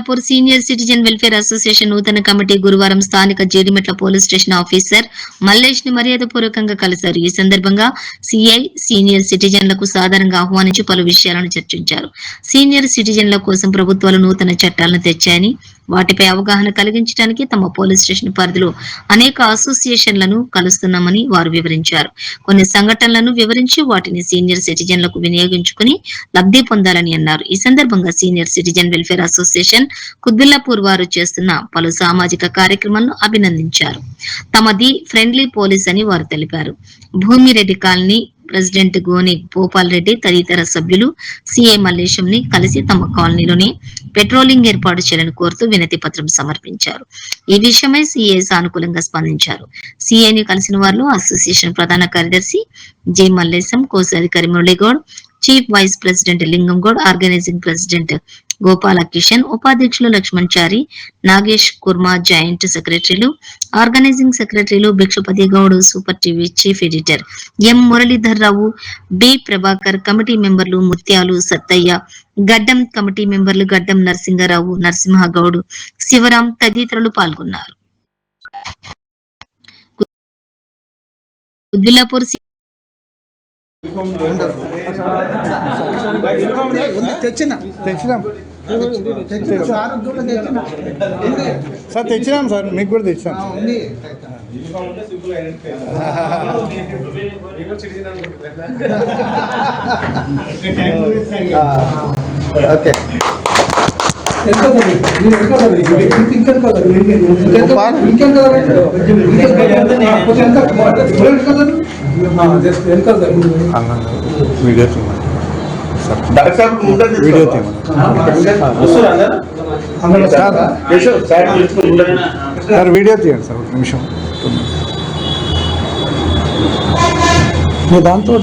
Quthbullapur senior citizen welfare association నూతన committee గురువారం స్థానిక జేడిమెట్ల పోలీస్ స్టేషన్ ఆఫీసర్ మల్లేష్ ని మర్యాదపూర్వకంగా కలిశారు. ఈ సందర్భంగా సిఐ సీనియర్ సిటిజన్లకు సాధారణంగా ఆహ్వానించి పలు విషయాలను చర్చించారు. సీనియర్ సిటిజన్ల కోసం ప్రభుత్వాలు నూతన చట్టాలను తెచ్చాయని, వాటిపై అవగాహన కలిగించడానికి తమ పోలీస్ స్టేషన్ పరిధిలో అనేక అసోసియేషన్లను కలుస్తున్నామని వారు వివరించారు. కొన్ని సంఘటనలను వివరించి వాటిని సీనియర్ సిటిజన్లకు వినియోగించుకుని లబ్ధి పొందాలని అన్నారు. ఈ సందర్భంగా senior citizen welfare association Quthbullapur వారు చేస్తున్న పలు సామాజిక కార్యక్రమాలను అభినందించారు. తమది ఫ్రెండ్లీ పోలీస్ అని వారు తెలిపారు. భూమిరెడ్డి కాలనీ ప్రెసిడెంట్ గోని భూపాల్ రెడ్డి తదితర సభ్యులు సిఐ మల్లేశం ని కలిసి తమ కాలనీలోనే పెట్రోలింగ్ ఏర్పాటు చేయాలని కోరుతూ వినతి పత్రం సమర్పించారు. ఈ విషయమై సిఐ సానుకూలంగా స్పందించారు. సిఐని కలిసిన వారిలో అసోసియేషన్ ప్రధాన కార్యదర్శి జె మల్లేశం, కోశాధికారి Murali Goud, chief vice president Lingam Goud, organising president Gopala Kishan, ఉపాధ్యక్షులు లక్ష్మణ్ చారి, నాగేష్ కుర్మా, జాయింట్ సెక్రటరీలు, ఆర్గనైజింగ్ సెక్రటరీలు Bhikshapathi Goud, super TV chief editor M Muralidhar Rao, B Prabhakar, committee మెంబర్లు ముత్యాలు, సత్తయ్య, గడ్డం కమిటీ మెంబర్లు గడ్డం నరసింగరావు, నరసింహగౌడ్, శివరాం తదితరులు పాల్గొన్నారు. కుద్బుల్లాపూర్ సార్ తెచ్చినాం సార్, మీకు కూడా తెచ్చాం. ఓకే సార్ వీడియో తీయండి సార్, ఒక నిమిషం. దాంతో